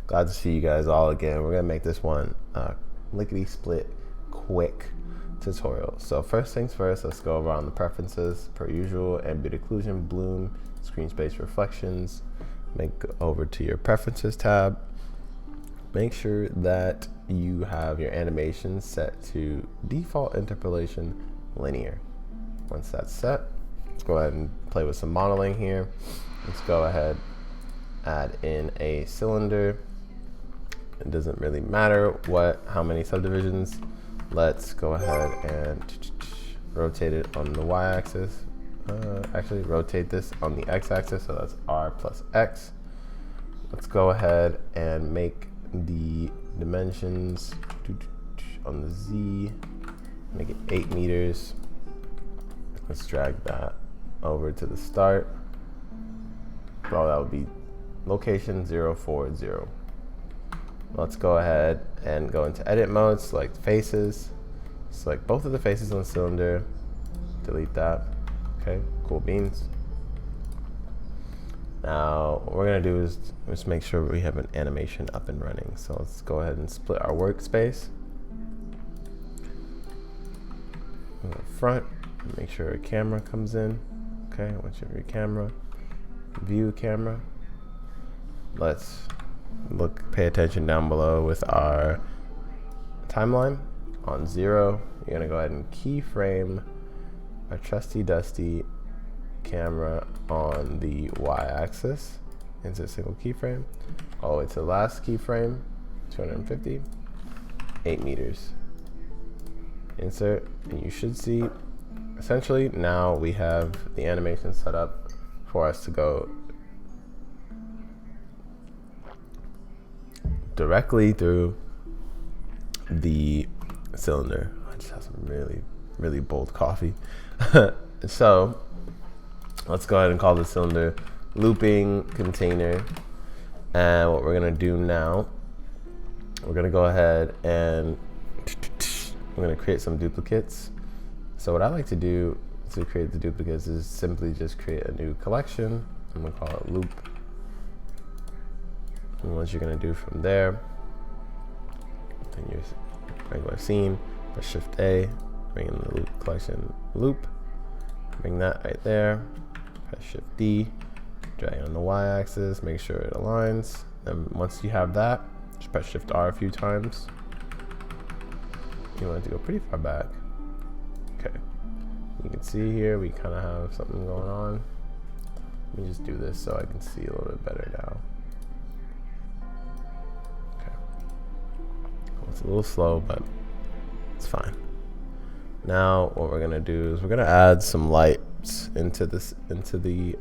Glad to see you guys all again. We're gonna make this one lickety split quick tutorial. So first things first, let's go over on the preferences. Per usual, ambient occlusion, bloom, screen space reflections. Go over to your preferences tab. Make sure that you have your animation set to default interpolation linear. Once that's set, let's go ahead and play with some modeling here. Let's go ahead, add in a cylinder. It doesn't really matter how many subdivisions. Let's go ahead and rotate it on the y-axis. Actually, rotate this on the x-axis, so that's r plus x. Let's go ahead and make the dimensions on the z, make it 8 meters. Let's drag that over to the start. Oh, that would be location 040. Let's go ahead and go into edit mode, select faces, select both of the faces on the cylinder, delete that. Okay, cool beans. Now, what we're gonna do is just make sure we have an animation up and running. So let's go ahead and split our workspace. Go front, make sure a camera comes in. Okay, once you have your camera, view camera. Let's pay attention down below with our timeline on 0. You're gonna go ahead and keyframe our trusty dusty camera on the y-axis into a single keyframe, all the way to the last keyframe, 250, 8 meters. Insert, and you should see, essentially now we have the animation set up for us to go directly through the cylinder. I just have some really bold coffee. So let's go ahead and call the cylinder looping container. And what we're gonna do now, we're gonna go ahead and we're gonna create some duplicates. So what I like to do to create the duplicates is simply just create a new collection. I'm gonna call it loop. And what you're gonna do from there, in your regular scene, press Shift A, bring in the loop collection loop, bring that right there, press Shift D, drag it on the y-axis, make sure it aligns. Then once you have that, just press Shift R a few times. You want it to go pretty far back. Okay, you can see here we kind of have something going on. Let me just do this so I can see a little bit better now. It's a little slow, but it's fine. Now what we're gonna do is we're gonna add some lights into the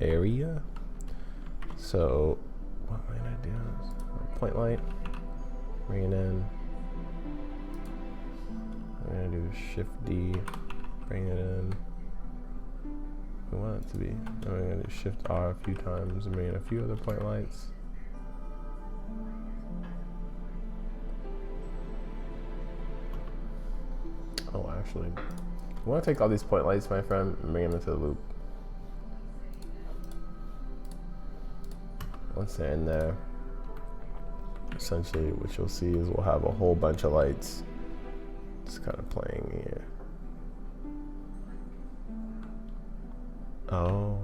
area. So what am I gonna do is point light, bring it in. I'm gonna do Shift D, bring it in. We want it to be. I'm gonna do Shift R a few times and bring in a few other point lights. Oh, actually, you want to take all these point lights, my friend, and bring them into the loop. Once they're in there, essentially what you'll see is we'll have a whole bunch of lights just kind of playing here. Oh.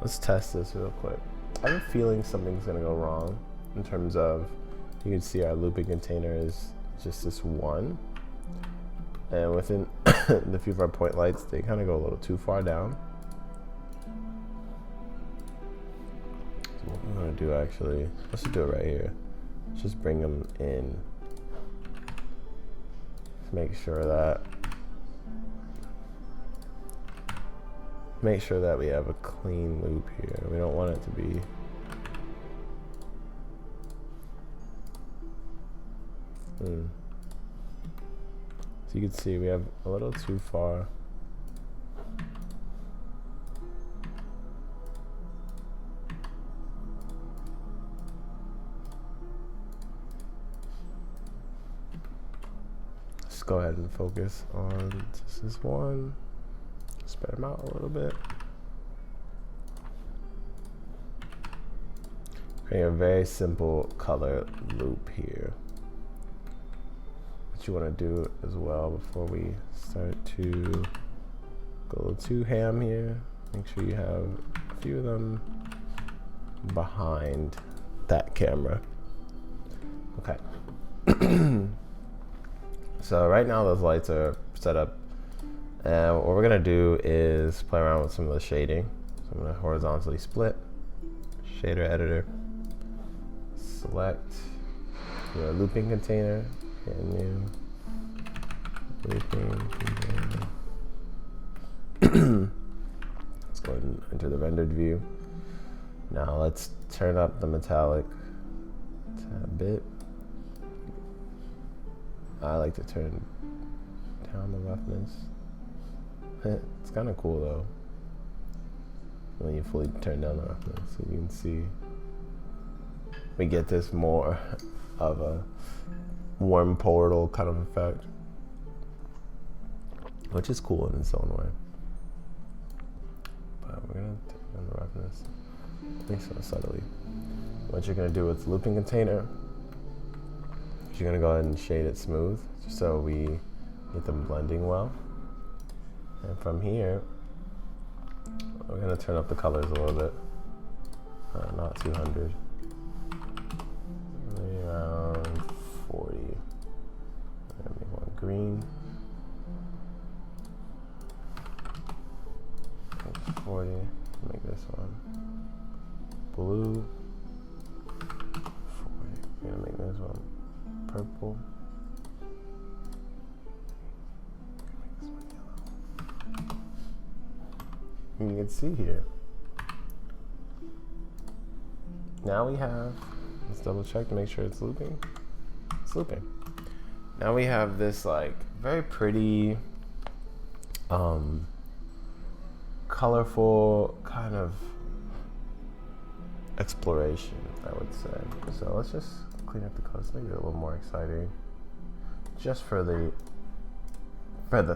Let's test this real quick. I have a feeling something's gonna go wrong. In terms of, you can see our looping container is just this one. And within the few of our point lights, they kind of go a little too far down. So what I'm gonna do actually, let's just do it right here. Let's just bring them in. Just make sure that we have a clean loop here. We don't want it to be So you can see we have a little too far. Let's go ahead and focus on just this one. Spread them out a little bit. Create a very simple color loop here. What you want to do as well before we start to go a little too ham here, make sure you have a few of them behind that camera. Okay. So right now those lights are set up, and what we're gonna do is play around with some of the shading. So I'm gonna horizontally split, shader editor, select your looping container, hit new looping container. Let's go ahead and enter the rendered view. Now let's turn up the metallic a bit. I like to turn down the roughness. It's kind of cool though when you fully turn down the roughness, so you can see we get this more of a warm portal kind of effect, which is cool in its own way. But we're gonna turn down the roughness, at least so subtly. What you're gonna do with looping container, you're gonna go ahead and shade it smooth so we get them blending well. And from here, we're gonna turn up the colors a little bit, not 200, maybe around 40. I'm gonna make one green, 40, make this one blue, 40, I'm gonna make this one purple. You can see here. Now we have, let's double check to make sure it's looping. It's looping. Now we have this like very pretty, colorful kind of exploration, I would say. So let's just clean up the colors, make it a little more exciting, just for the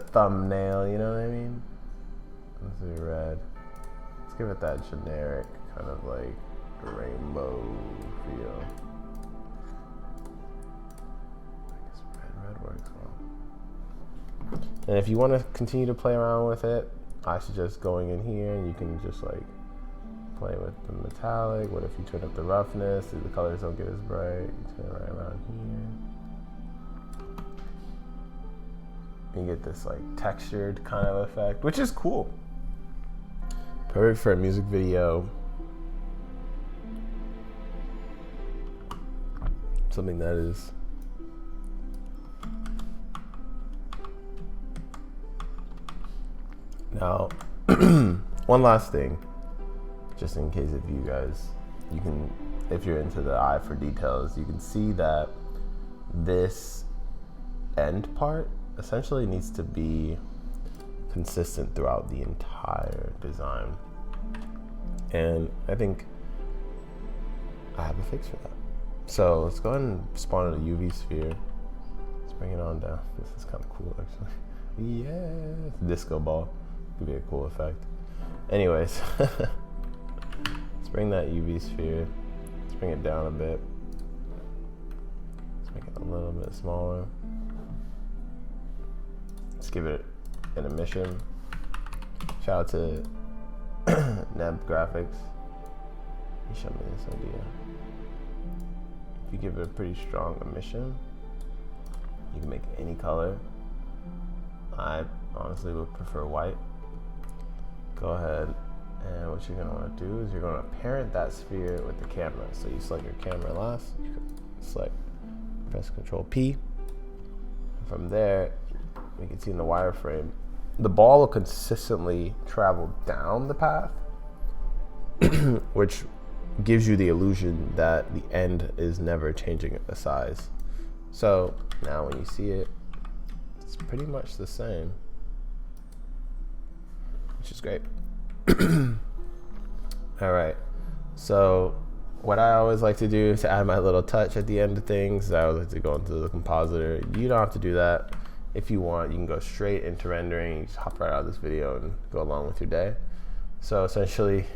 thumbnail, you know what I mean? Let's do red. Let's give it that generic kind of like rainbow feel. I guess red works well. And if you want to continue to play around with it, I suggest going in here and you can just like play with the metallic. What if you turn up the roughness so the colors don't get as bright? You turn it right around here. You get this like textured kind of effect, which is cool. Perfect for a music video. Something that is now one last thing, just in case if you guys, you can, if you're into the eye for details, you can see that this end part essentially needs to be consistent throughout the entire design. And I think I have a fix for that. So let's go ahead and spawn a UV sphere. Let's bring it on down. This is kind of cool actually. Yeah, disco ball. Could be a cool effect. Anyways, let's bring that UV sphere. Let's bring it down a bit. Let's make it a little bit smaller. Let's give it an emission. Shout out to Neb Graphics. He showed me this idea. If you give it a pretty strong emission, you can make any color. I honestly would prefer white. Go ahead, and what you're going to want to do is you're going to parent that sphere with the camera. So you select your camera last, you select, press Control P. And from there, you can see in the wireframe, the ball will consistently travel down the path, which gives you the illusion that the end is never changing the size. So now when you see it, it's pretty much the same, which is great. All right, so what I always like to do to add my little touch at the end of things, I always like to go into the compositor. You don't have to do that. If you want, you can go straight into rendering. You just hop right out of this video and go along with your day. So essentially,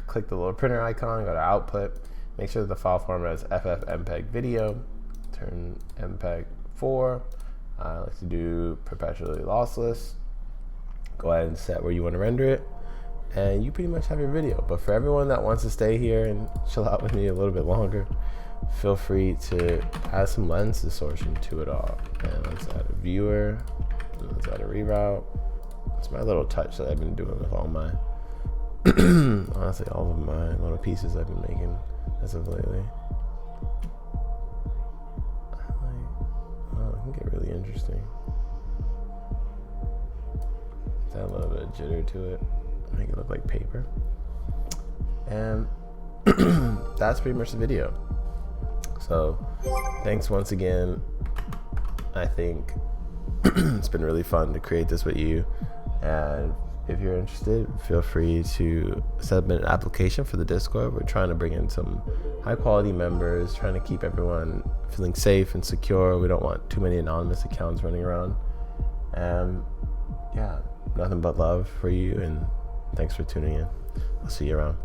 click the little printer icon, go to output, Make sure that the file format is FFmpeg video. Turn MPEG 4. I like to do perpetually lossless. Go ahead and set where you want to render it, and you pretty much have your video. But for everyone that wants to stay here and chill out with me a little bit longer, feel free to add some lens distortion to it all. And let's add a viewer, and let's add a reroute. It's my little touch that I've been doing with all my honestly, all of my little pieces I've been making as of lately. Oh, it can get really interesting. Add a little bit of jitter to it, make it look like paper. And that's pretty much the video. So thanks once again. I think it's been really fun to create this with you, and if you're interested, feel free to submit an application for the Discord. We're trying to bring in some high quality members, trying to keep everyone feeling safe and secure. We don't want too many anonymous accounts running around. And yeah, nothing but love for you, and thanks for tuning in. I'll see you around.